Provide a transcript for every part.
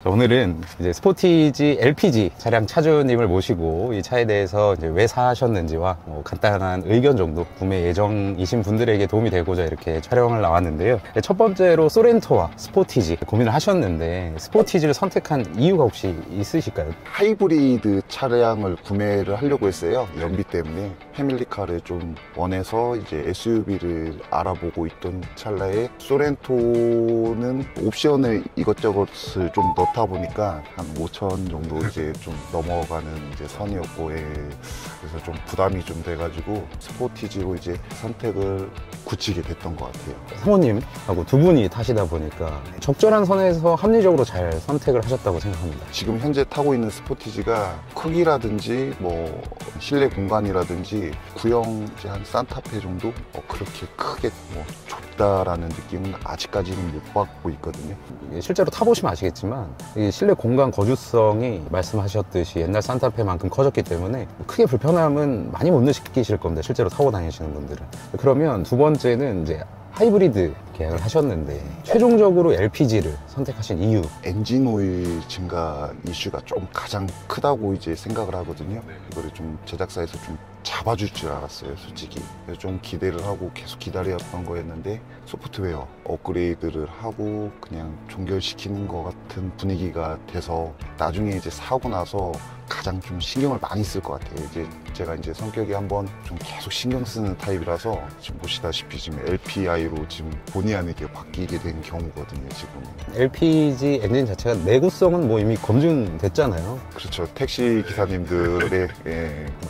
오늘은 이제 스포티지 LPG 차량 차주님을 모시고 이 차에 대해서 이제 왜 사셨는지와 간단한 의견 정도, 구매 예정이신 분들에게 도움이 되고자 이렇게 촬영을 나왔는데요. 첫 번째로 소렌토와 스포티지 고민을 하셨는데 스포티지를 선택한 이유가 혹시 있으실까요? 하이브리드 차량을 구매를 하려고 했어요. 연비 때문에 패밀리카를 좀 원해서 이제 SUV를 알아보고 있던 찰나에 소렌토는 옵션을 이것저것을 좀 넣다 보니까 한 5천 정도 이제 좀 넘어가는 이제 선이었고, 그래서 좀 부담이 좀 돼가지고 스포티지로 이제 선택을 굳히게 됐던 것 같아요. 사모님하고 두 분이 타시다 보니까 적절한 선에서 합리적으로 잘 선택을 하셨다고 생각합니다. 지금 현재 타고 있는 스포티지가 크기라든지 뭐 실내 공간이라든지 구형 이제 한 산타페 정도 그렇게 크게 뭐 좁다라는 느낌은 아직까지는 못 받고 있거든요. 실제로 타보시면 아시겠지만 이 실내 공간 거주성이 말씀하셨듯이 옛날 산타페만큼 커졌기 때문에 크게 불편함은 많이 못 느끼실 겁니다. 실제로 타고 다니시는 분들은. 그러면 두 번째는 이제 하이브리드 계약을 하셨는데 최종적으로 LPG를 선택하신 이유? 엔진 오일 증가 이슈가 좀 가장 크다고 이제 생각을 하거든요. 이거를 좀 제작사에서 좀 잡아줄 줄 알았어요, 솔직히. 그래서 좀 기대를 하고 계속 기다렸던 거였는데 소프트웨어 업그레이드를 하고 그냥 종결시키는 것 같은 분위기가 돼서 나중에 이제 사고 나서 가장 좀 신경을 많이 쓸 것 같아요. 이제 제가 이제 성격이 한번 좀 계속 신경 쓰는 타입이라서 지금 보시다시피 지금 LPI로 지금 본의 아니게 바뀌게 된 경우거든요, 지금. LPG 엔진 자체가 내구성은 뭐 이미 검증됐잖아요. 그렇죠. 택시 기사님들의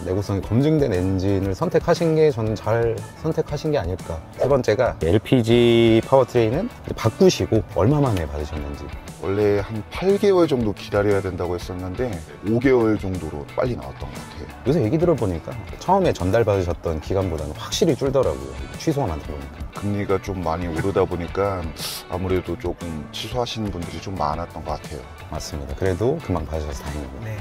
내구성이 검증된 엔진을 선택하신 게 저는 잘 선택하신 게 아닐까. 세 번째가 LPG 파워트레인은 바꾸시고 얼마 만에 받으셨는지. 원래 한 8개월 정도 기다려야 된다고 했었는데 5개월 정도로 빨리 나왔던 것 같아요. 요새 얘기 들어보니까 처음에 전달받으셨던 기간보다는 확실히 줄더라고요. 취소가 많다 보니까. 금리가 좀 많이 오르다 보니까 아무래도 조금 취소하시는 분들이 좀 많았던 것 같아요. 맞습니다. 그래도 금방 받으셔서 다행입니다. 네.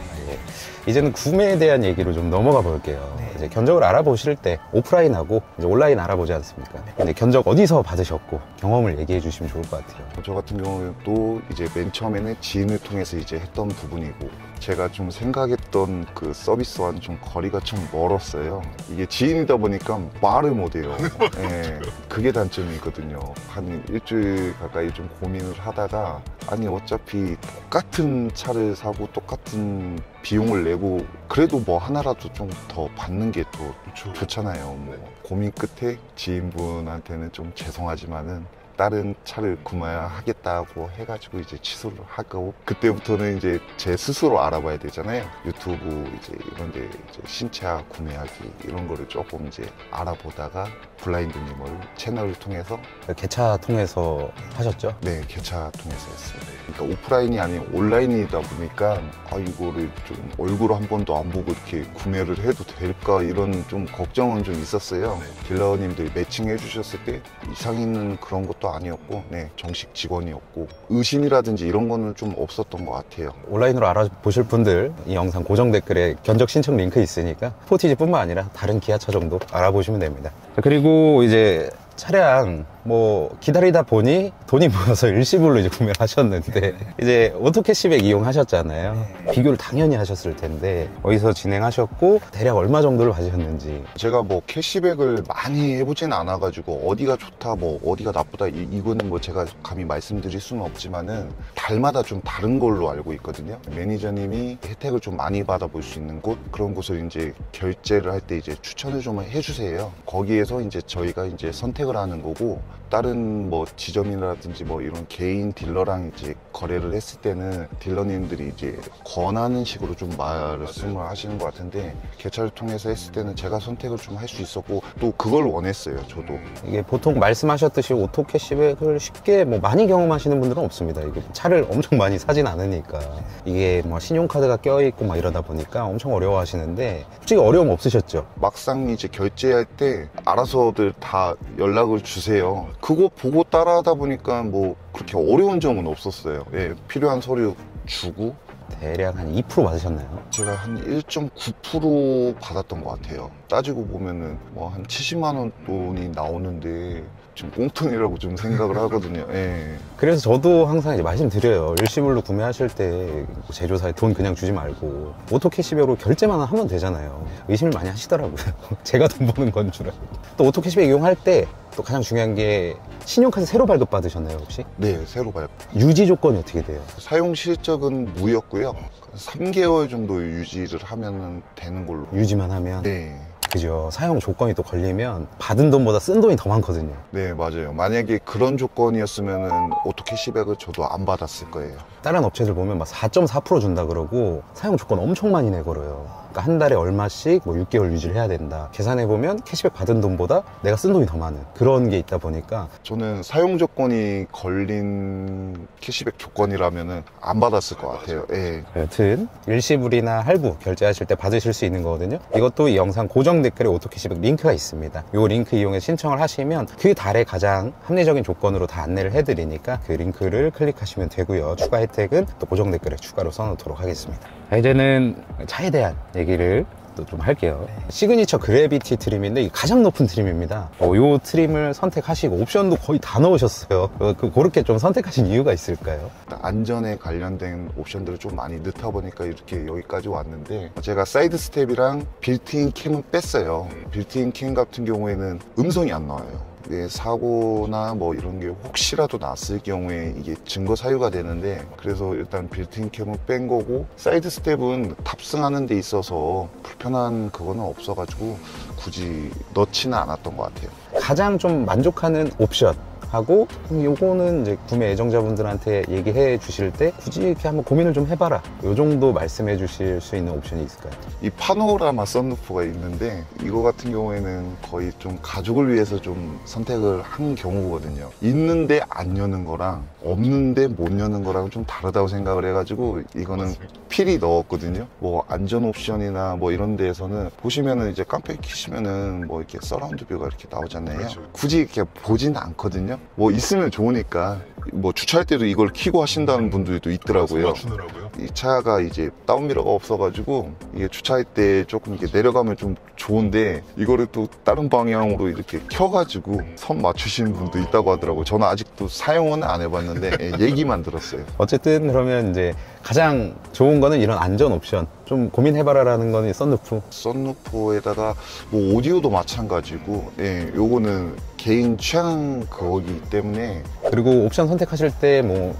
이제는 구매에 대한 얘기로 좀 넘어가 볼게요. 네. 이제 견적을 알아보실 때 오프라인하고 이제 온라인 알아보지 않습니까? 네. 근데 견적 어디서 받으셨고 경험을 얘기해 주시면 좋을 것 같아요. 저 같은 경우도 이제 맨 처음에는 지인을 통해서 이제 했던 부분이고, 제가 좀 생각했던 그 서비스와는 좀 거리가 좀 멀었어요. 이게 지인이다 보니까 말을 못해요. 네, 그게 단점이거든요. 한 일주일 가까이 좀 고민을 하다가 아니 어차피 똑같은 차를 사고 똑같은 비용을 내고 그래도 뭐 하나라도 좀 더 받는 게 또 좋잖아요. 뭐 고민 끝에 지인분한테는 좀 죄송하지만은 다른 차를 구매하겠다고 해가지고 이제 취소를 하고, 그때부터는 이제 제 스스로 알아봐야 되잖아요. 유튜브 이제 이런데 이제 신차 구매하기 이런 거를 조금 이제 알아보다가 블라인드님을 채널을 통해서 개차 통해서 하셨죠? 네, 개차 통해서 했어요. 그러니까 오프라인이 아닌 온라인이다 보니까 이거를 좀 얼굴 한 번도 안 보고 이렇게 구매를 해도 될까 이런 좀 걱정은 좀 있었어요. 딜러님들이 매칭해 주셨을 때 이상 있는 그런 것도 아니었고, 네, 정식 직원이었고 의심이라든지 이런 거는 좀 없었던 것 같아요. 온라인으로 알아보실 분들 이 영상 고정 댓글에 견적 신청 링크 있으니까 스포티지뿐만 아니라 다른 기아차 정도 알아보시면 됩니다. 그리고 이제 차량 뭐 기다리다 보니 돈이 모여서 일시불로 이제 구매를 하셨는데 이제 오토캐시백 이용하셨잖아요. 비교를 당연히 하셨을 텐데 어디서 진행하셨고 대략 얼마 정도를 받으셨는지. 제가 뭐 캐시백을 많이 해보진 않아가지고 어디가 좋다 뭐 어디가 나쁘다 이거는 뭐 제가 감히 말씀드릴 수는 없지만은 달마다 좀 다른 걸로 알고 있거든요. 매니저님이 혜택을 좀 많이 받아볼 수 있는 곳, 그런 곳을 이제 결제를 할 때 이제 추천을 좀 해주세요. 거기에서 이제 저희가 이제 선택을 하는 거고, 다른 뭐 지점이라든지 뭐 이런 개인 딜러랑 이제 거래를 했을 때는 딜러님들이 이제 권하는 식으로 좀 말씀을 하시는 것 같은데, 개차를 통해서 했을 때는 제가 선택을 좀 할 수 있었고 또 그걸 원했어요, 저도. 이게 보통 말씀하셨듯이 오토 캐시백을 쉽게 뭐 많이 경험하시는 분들은 없습니다. 이게 차를 엄청 많이 사진 않으니까 이게 뭐 신용카드가 껴있고 막 이러다 보니까 엄청 어려워하시는데 솔직히 어려움 없으셨죠? 막상 이제 결제할 때 알아서들 다 연락을 주세요. 그거 보고 따라하다 보니까 뭐 그렇게 어려운 점은 없었어요. 예, 필요한 서류 주고. 대략 한 2% 받으셨나요? 제가 한 1.9% 받았던 것 같아요. 따지고 보면은 뭐 한 70만 원 돈이 나오는데 지금 꽁돈이라고 좀 생각을 하거든요. 예. 그래서 저도 항상 이제 말씀드려요. 일시불로 구매하실 때 제조사에 돈 그냥 주지 말고 오토 캐시백으로 결제만 하면 되잖아요. 의심을 많이 하시더라고요. 제가 돈 버는 건 줄 알고. 또 오토 캐시백 이용할 때 또 가장 중요한 게 신용카드 새로 발급 받으셨나요 혹시? 네, 새로 발급. 유지 조건이 어떻게 돼요? 사용 실적은 무였고요. 3개월 정도 유지를 하면 되는 걸로. 유지만 하면? 네. 그죠. 사용 조건이 또 걸리면 받은 돈보다 쓴 돈이 더 많거든요. 네, 맞아요. 만약에 그런 조건이었으면은 오토 캐시백을 저도 안 받았을 거예요. 다른 업체들 보면 막 4.4% 준다 그러고 사용 조건 엄청 많이 내걸어요. 그러니까 한 달에 얼마씩 뭐 6개월 유지를 해야 된다. 계산해보면 캐시백 받은 돈보다 내가 쓴 돈이 더 많은 그런 게 있다 보니까 저는 사용 조건이 걸린 캐시백 조건이라면은 안 받았을 것 같아요. 예. 여튼 일시불이나 할부 결제하실 때 받으실 수 있는 거거든요. 이것도 이 영상 고정 댓글에 오토 캐시백 링크가 있습니다. 이 링크 이용해 신청을 하시면 그 달에 가장 합리적인 조건으로 다 안내를 해드리니까 그 링크를 클릭하시면 되고요. 추가 혜택은 또 고정 댓글에 추가로 써놓도록 하겠습니다. 이제는 차에 대한 얘기를 또 좀 할게요. 시그니처 그래비티 트림인데 이게 가장 높은 트림입니다. 이 트림을 선택하시고 옵션도 거의 다 넣으셨어요. 그렇게 좀 선택하신 이유가 있을까요? 안전에 관련된 옵션들을 좀 많이 넣다 보니까 이렇게 여기까지 왔는데, 제가 사이드 스텝이랑 빌트인 캠은 뺐어요. 빌트인 캠 같은 경우에는 음성이 안 나와요. 사고나 뭐 이런 게 혹시라도 났을 경우에 이게 증거 사유가 되는데, 그래서 일단 빌트인 캠은 뺀 거고, 사이드 스텝은 탑승하는 데 있어서 불편한 그거는 없어가지고 굳이 넣지는 않았던 것 같아요. 가장 좀 만족하는 옵션 하고 요거는 이제 구매 애정자분들한테 얘기해 주실 때 굳이 이렇게 한번 고민을 좀 해봐라, 요 정도 말씀해 주실 수 있는 옵션이 있을까요? 이 파노라마 썬루프가 있는데, 이거 같은 경우에는 거의 좀 가족을 위해서 좀 선택을 한 경우거든요. 있는데 안 여는 거랑 없는데 못 여는 거랑 좀 다르다고 생각을 해가지고 이거는 필히 넣었거든요. 뭐 안전 옵션이나 뭐 이런 데에서는 보시면은 이제 깜빡이 켜시면은 뭐 이렇게 서라운드 뷰가 이렇게 나오잖아요. 그렇죠. 굳이 이렇게 보지는 않거든요. 뭐 있으면 좋으니까 뭐 주차할 때도 이걸 켜고 하신다는 분들도 있더라고요. 맞추느라고요. 이 차가 이제 다운미러가 없어가지고 이게 주차할 때 조금 이렇게 내려가면 좀 좋은데, 이거를 또 다른 방향으로 이렇게 켜가지고 선 맞추시는 분도 있다고 하더라고요. 저는 아직도 사용은 안 해봤는데 얘기만 들었어요. 어쨌든 그러면 이제 가장 좋은 거는 이런 안전 옵션 좀 고민해봐라라는 거는 썬루프. 썬루프에다가 뭐 오디오도 마찬가지고, 예, 요거는 개인 취향 거기 때문에. 그리고 옵션 선택하실 때 뭐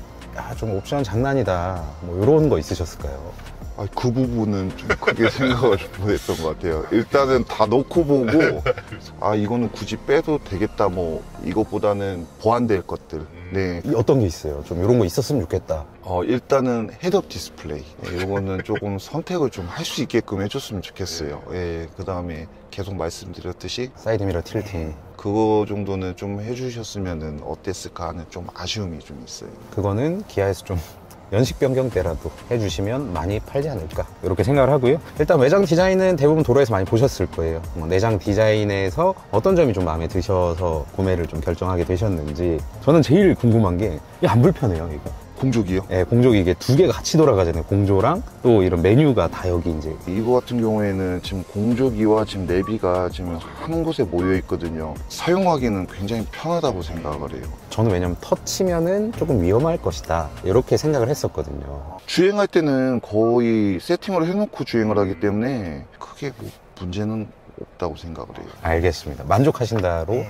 좀 옵션 장난이다 뭐 이런 거 있으셨을까요? 그 부분은 좀 크게 생각을 못했던 것 같아요. 일단은 다 넣고 보고, 이거는 굳이 빼도 되겠다, 뭐 이것보다는 보완될 것들. 네. 어떤 게 있어요? 좀 이런 거 있었으면 좋겠다. 일단은 헤드업 디스플레이, 이거는 조금 선택을 좀 할 수 있게끔 해줬으면 좋겠어요. 예, 그 다음에 계속 말씀드렸듯이 사이드미러 틸팅, 그거 정도는 좀 해주셨으면 어땠을까 하는 좀 아쉬움이 좀 있어요. 그거는 기아에서 좀 연식 변경 때라도 해주시면 많이 팔지 않을까 이렇게 생각을 하고요. 일단 외장 디자인은 대부분 도로에서 많이 보셨을 거예요. 내장 디자인에서 어떤 점이 좀 마음에 드셔서 구매를 좀 결정하게 되셨는지. 저는 제일 궁금한 게 이게 안 불편해요, 이거. 공조기요? 네, 공조기 이게 두 개가 같이 돌아가잖아요. 공조랑 또 이런 메뉴가 다 여기 이제. 이거 같은 경우에는 지금 공조기와 지금 내비가 지금 한 곳에 모여 있거든요. 사용하기는 굉장히 편하다고 생각을 해요. 저는 왜냐면 터치면은 조금 위험할 것이다 이렇게 생각을 했었거든요. 주행할 때는 거의 세팅을 해놓고 주행을 하기 때문에 크게 뭐 문제는 없다고 생각을 해요. 알겠습니다. 만족하신다로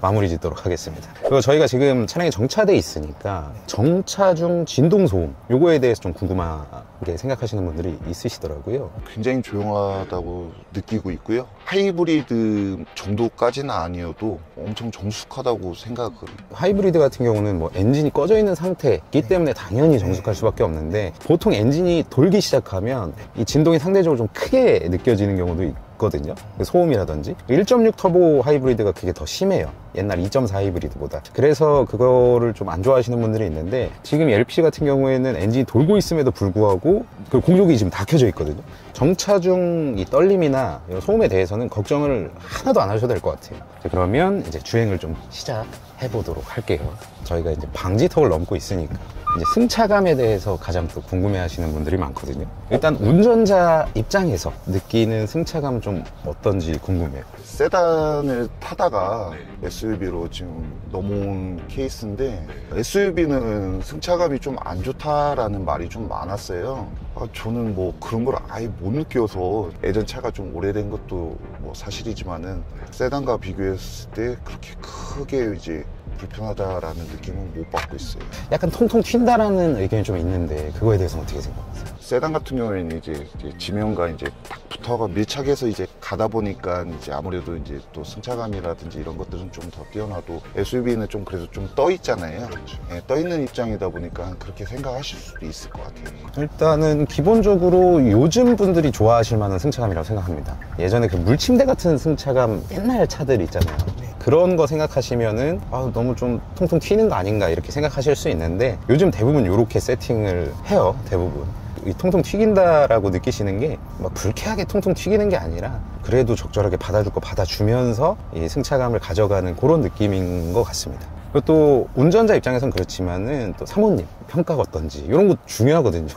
마무리 짓도록 하겠습니다. 그리고 저희가 지금 차량이 정차돼 있으니까 정차 중 진동 소음 요거에 대해서 좀 궁금하게 생각하시는 분들이 있으시더라고요. 굉장히 조용하다고 느끼고 있고요. 하이브리드 정도까지는 아니어도 엄청 정숙하다고 생각을. 하이브리드 같은 경우는 뭐 엔진이 꺼져 있는 상태이기 때문에 당연히 정숙할 수밖에 없는데, 보통 엔진이 돌기 시작하면 이 진동이 상대적으로 좀 크게 느껴지는 경우도 있거든요. 소음이라든지 1.6 터보 하이브리드가 그게 더 심해요. 옛날 2.4 하이브리드보다. 그래서 그거를 좀 안 좋아하시는 분들이 있는데, 지금 이 LPG 같은 경우에는 엔진이 돌고 있음에도 불구하고 그 공조기 지금 다 켜져 있거든요. 정차 중 이 떨림이나 소음에 대해서는 걱정을 하나도 안 하셔도 될 것 같아요. 그러면 이제 주행을 좀 시작해 보도록 할게요. 저희가 이제 방지턱을 넘고 있으니까 이제 승차감에 대해서 가장 또 궁금해 하시는 분들이 많거든요. 일단 운전자 입장에서 느끼는 승차감 좀 어떤지 궁금해요. 세단을 타다가 SUV로 지금 넘어온 케이스인데, SUV는 승차감이 좀 안 좋다라는 말이 좀 많았어요. 저는 뭐 그런 걸 아예 못 느껴서, 예전 차가 좀 오래된 것도 뭐 사실이지만은 세단과 비교했을 때 그렇게 크게 이제 불편하다라는 느낌은 못 받고 있어요. 약간 통통 튄다라는 의견이 좀 있는데, 그거에 대해서는 어떻게 생각하세요? 세단 같은 경우에는 이제 지면과 이제 딱 붙어가 밀착해서 이제 가다 보니까 이제 아무래도 이제 또 승차감이라든지 이런 것들은 좀 더 뛰어나도, SUV는 좀 그래도 좀 떠 있잖아요. 예, 떠 있는 입장이다 보니까 그렇게 생각하실 수도 있을 것 같아요. 일단은 기본적으로 요즘 분들이 좋아하실 만한 승차감이라고 생각합니다. 예전에 그 물침대 같은 승차감, 옛날 차들 있잖아요. 그런 거 생각하시면은 너무 좀 통통 튀는 거 아닌가 이렇게 생각하실 수 있는데, 요즘 대부분 이렇게 세팅을 해요. 대부분 이 통통 튀긴다라고 느끼시는 게 막 불쾌하게 통통 튀기는 게 아니라, 그래도 적절하게 받아줄 거 받아주면서 이 승차감을 가져가는 그런 느낌인 것 같습니다. 그리고 또 운전자 입장에선 그렇지만은 또 사모님 평가가 어떤지 이런 거 중요하거든요.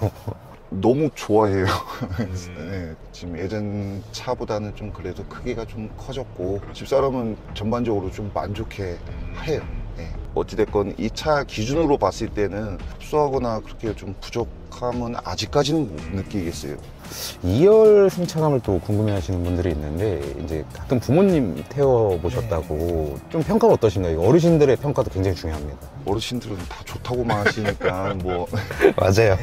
너무 좋아해요. 네, 지금 예전 차보다는 좀 그래도 크기가 좀 커졌고, 집사람은 전반적으로 좀 만족해 해요. 네. 어찌됐건 이 차 기준으로 봤을 때는 흡수하거나 그렇게 좀 부족함은 아직까지는 못 느끼겠어요. 2열 승차감을 또 궁금해 하시는 분들이 있는데, 이제 가끔 부모님 태워보셨다고 좀 평가가 어떠신가요? 어르신들의 평가도 굉장히 중요합니다. 어르신들은 다 좋다고만 하시니까 뭐. 맞아요.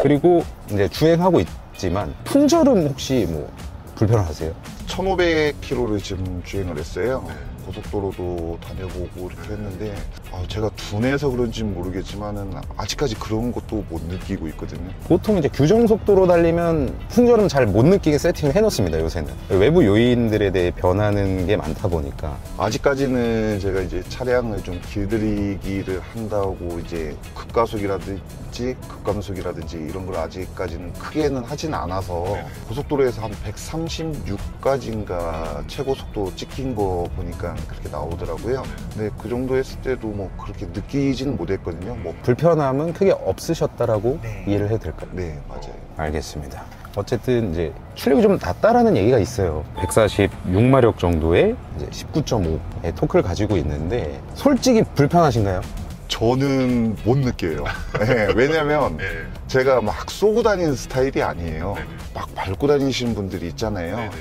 그리고 이제 주행하고 있지만 품절은 혹시 뭐 불편하세요? 1500km를 지금 주행을 했어요. 고속도로도 다녀보고 이렇게 했는데, 제가 둔해서 그런지 모르겠지만은 아직까지 그런 것도 못 느끼고 있거든요. 보통 이제 규정 속도로 달리면 품절은 잘 못 느끼게 세팅을 해놓습니다, 요새는. 외부 요인들에 대해 변하는 게 많다 보니까. 아직까지는 제가 이제 차량을 좀 길들이기를 한다고 이제 급가속이라든지 급감속이라든지 이런 걸 아직까지는 크게는 하진 않아서, 고속도로에서 한 136까지인가 최고 속도 찍힌 거 보니까 그렇게 나오더라고요. 근데 그 정도 했을 때도 뭐 그렇게 느끼지는 못했거든요. 뭐 불편함은 크게 없으셨다라고 이해를 해도 될까요? 네, 맞아요. 알겠습니다. 어쨌든 이제 출력이 좀 낮다라는 얘기가 있어요. 146마력 정도의 이제 19.5의 토크를 가지고 있는데, 솔직히 불편하신가요? 저는 못 느껴요. 네, 왜냐면 제가 막 쏘고 다니는 스타일이 아니에요. 막 밟고 다니시는 분들이 있잖아요.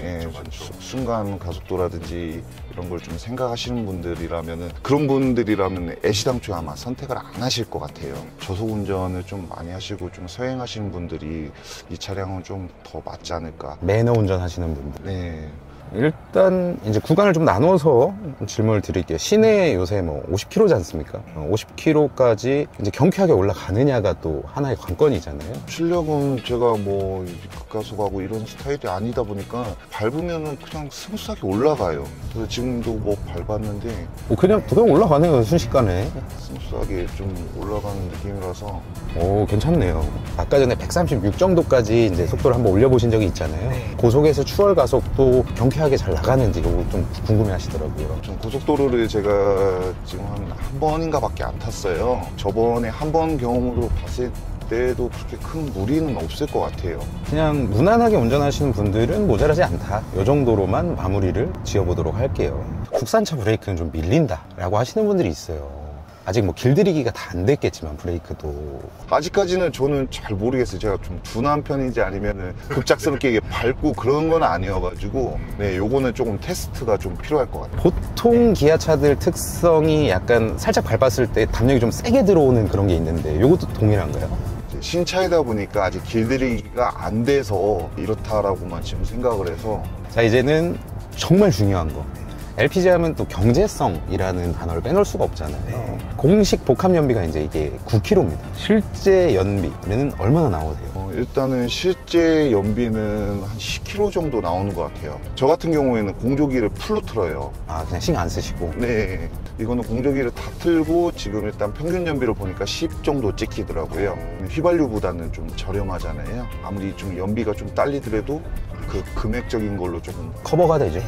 순간 가속도라든지 이런 걸 좀 생각하시는 분들이라면은, 그런 분들이라면 애시당초에 아마 선택을 안 하실 것 같아요. 저속 운전을 좀 많이 하시고 좀 서행하시는 분들이 이 차량은 좀 더 맞지 않을까. 매너 운전하시는 분들. 네. 일단 이제 구간을 좀 나눠서 질문을 드릴게요. 시내 요새 뭐 50km지 않습니까? 50km까지 이제 경쾌하게 올라가느냐가 또 하나의 관건이잖아요. 출력은 제가 뭐 급가속하고 이런 스타일이 아니다 보니까 밟으면은 그냥 스무스하게 올라가요. 그래서 지금도 뭐 밟았는데 그냥 올라가네요, 순식간에. 스무스하게 좀 올라가는 느낌이라서. 오, 괜찮네요. 아까 전에 136 정도까지 이제 속도를 한번 올려보신 적이 있잖아요. 고속에서 추월 가속도 경쾌하게 잘 나가는지 이거 좀 궁금해 하시더라고요. 좀 고속도로를 제가 지금 한 번인가 밖에 안 탔어요. 저번에 한 번 경험으로 봤을 때도 그렇게 큰 무리는 없을 것 같아요. 그냥 무난하게 운전하시는 분들은 모자라지 않다, 이 정도로만 마무리를 지어보도록 할게요. 국산차 브레이크는 좀 밀린다라고 하시는 분들이 있어요. 아직 뭐 길들이기가 다 안 됐겠지만 브레이크도 아직까지는 저는 잘 모르겠어요. 제가 좀 둔한 편인지 아니면은 급작스럽게 밟고 그런 건 아니어가지고, 네, 요거는 조금 테스트가 좀 필요할 것 같아요. 보통 기아차들 특성이 약간 살짝 밟았을 때 담력이 좀 세게 들어오는 그런 게 있는데, 요것도 동일한가요? 신차이다 보니까 아직 길들이기가 안 돼서 이렇다라고만 지금 생각을 해서. 자, 이제는 정말 중요한 거, LPG 하면 또 경제성이라는 단어를 빼놓을 수가 없잖아요. 네. 공식 복합 연비가 이제 이게 9km입니다. 실제 연비는 얼마나 나오세요? 일단은 실제 연비는 한 10km 정도 나오는 것 같아요. 저 같은 경우에는 공조기를 풀로 틀어요. 아, 그냥 신경 안 쓰시고. 네, 이거는 공조기를 다 틀고 지금 일단 평균 연비를 보니까 10 정도 찍히더라고요. 휘발유보다는 좀 저렴하잖아요. 아무리 좀 연비가 좀 딸리더라도 그 금액적인 걸로 조금 커버가 되죠.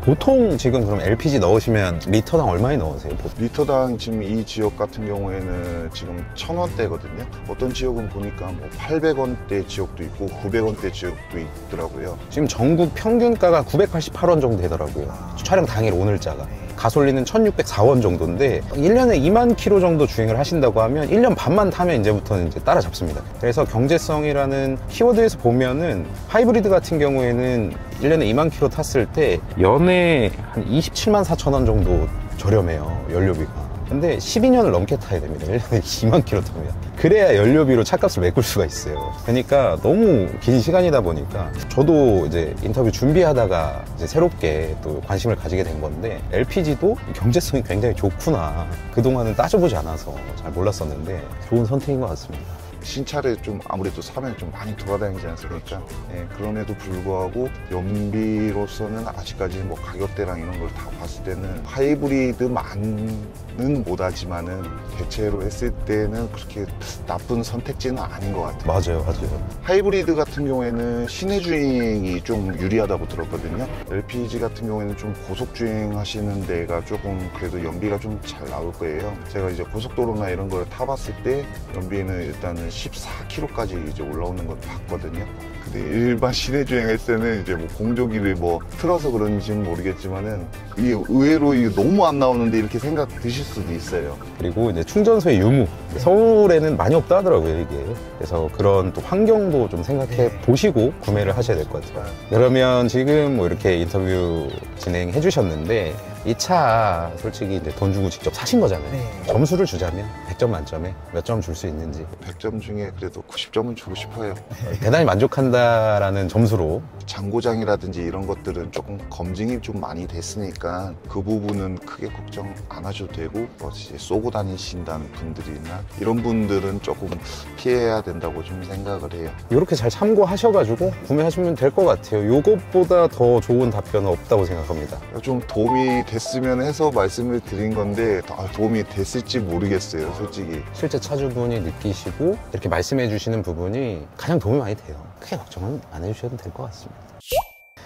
보통 지금 그럼 LPG 넣으시면 리터당 얼마에 넣으세요? 리터당 지금 이 지역 같은 경우에는 지금 1,000원대거든요. 어떤 지역은 보니까 뭐 800원대 지역도 있고 900원대 지역도 있더라고요. 지금 전국 평균가가 988원 정도 되더라고요. 촬영 당일 오늘자가. 가솔린은 1,604원 정도인데 1년에 2만 킬로 정도 주행을 하신다고 하면 1년 반만 타면 이제부터는 이제 따라잡습니다. 그래서 경제성이라는 키워드에서 보면은 하이브리드 같은 경우에는 1년에 2만 킬로 탔을 때 연에 한 27만 4천 원 정도 저렴해요, 연료비가. 근데 12년을 넘게 타야 됩니다. 1년에 2만 킬로 타면. 그래야 연료비로 차값을 메꿀 수가 있어요. 그러니까 너무 긴 시간이다 보니까 저도 이제 인터뷰 준비하다가 이제 새롭게 또 관심을 가지게 된 건데 LPG도 경제성이 굉장히 좋구나. 그동안은 따져보지 않아서 잘 몰랐었는데 좋은 선택인 것 같습니다. 신차를 좀 아무래도 사면 좀 많이 돌아다니지 않습니까? 네, 그럼에도 불구하고 연비로서는 아직까지 뭐 가격대랑 이런 걸 다 봤을 때는 하이브리드만은 못하지만은 대체로 했을 때는 그렇게 나쁜 선택지는 아닌 것 같아요. 맞아요, 맞아요. 하이브리드 같은 경우에는 시내 주행이 좀 유리하다고 들었거든요. LPG 같은 경우에는 좀 고속 주행 하시는 데가 조금 그래도 연비가 좀 잘 나올 거예요. 제가 이제 고속도로나 이런 걸 타봤을 때 연비는 일단은 14km까지 이제 올라오는 걸 봤거든요. 근데 일반 시내 주행할 때는 이제 뭐 공조기를 뭐 틀어서 그런지는 모르겠지만은 이게 의외로 이게 너무 안 나오는데 이렇게 생각 드실 수도 있어요. 그리고 이제 충전소의 유무. 서울에는 많이 없다 하더라고요, 이게. 그래서 그런 또 환경도 좀 생각해 보시고 구매를 하셔야 될 것 같아요. 그러면 지금 뭐 이렇게 인터뷰 진행해 주셨는데 이 차 솔직히 이제 돈 주고 직접 사신 거잖아요. 점수를 주자면 100점 만점에 몇 점 줄 수 있는지. 100점 중에 그래도 90점은 주고 싶어요. 대단히 만족한다라는 점수로. 잔고장이라든지 이런 것들은 조금 검증이 좀 많이 됐으니까 그 부분은 크게 걱정 안 하셔도 되고 뭐 이제 쏘고 다니신다는 분들이나 이런 분들은 조금 피해야 된다고 좀 생각을 해요. 이렇게 잘 참고하셔가지고 구매하시면 될 것 같아요. 이것보다 더 좋은 답변은 없다고 생각합니다. 좀 도움이 됐으면 해서 말씀을 드린 건데 도움이 됐을지 모르겠어요, 솔직히. 실제 차주분이 느끼시고 이렇게 말씀해 주시는 부분이 가장 도움이 많이 돼요. 크게 걱정은 안 해주셔도 될 것 같습니다.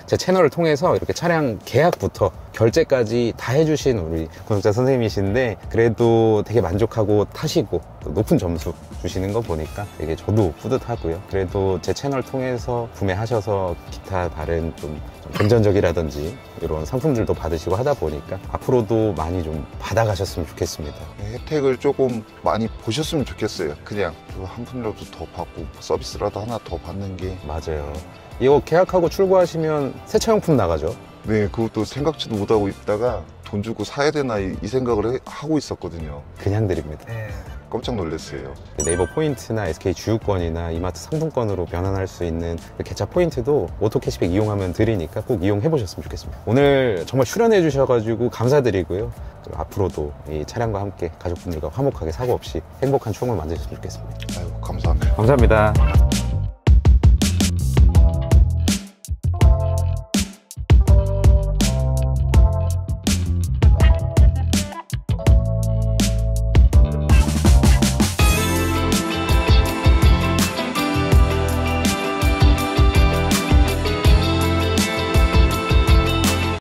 제 채널을 통해서 이렇게 차량 계약부터 결제까지 다 해주신 우리 구독자 선생님이신데 그래도 되게 만족하고 타시고 또 높은 점수 주시는 거 보니까 되게 저도 뿌듯하고요. 그래도 제 채널 통해서 구매하셔서 기타 다른 좀 금전적이라든지 이런 상품들도 받으시고 하다 보니까 앞으로도 많이 좀 받아가셨으면 좋겠습니다. 혜택을 조금 많이 보셨으면 좋겠어요. 그냥 한 푼이라도 더 받고 서비스라도 하나 더 받는 게. 맞아요. 이거 계약하고 출고하시면 새 차용품 나가죠. 네, 그것도 생각지도 못하고 있다가 돈 주고 사야 되나 이 생각을 하고 있었거든요. 그냥 드립니다. 깜짝 놀랐어요. 네이버 포인트나 SK 주유권이나 이마트 상품권으로 변환할 수 있는 개차 포인트도 오토 캐시백 이용하면 드리니까 꼭 이용해 보셨으면 좋겠습니다. 오늘 정말 출연해 주셔가지고 감사드리고요. 그리고 앞으로도 이 차량과 함께 가족분들과 화목하게 사고 없이 행복한 추억을 만드셨으면 좋겠습니다. 아유, 감사합니다. 감사합니다.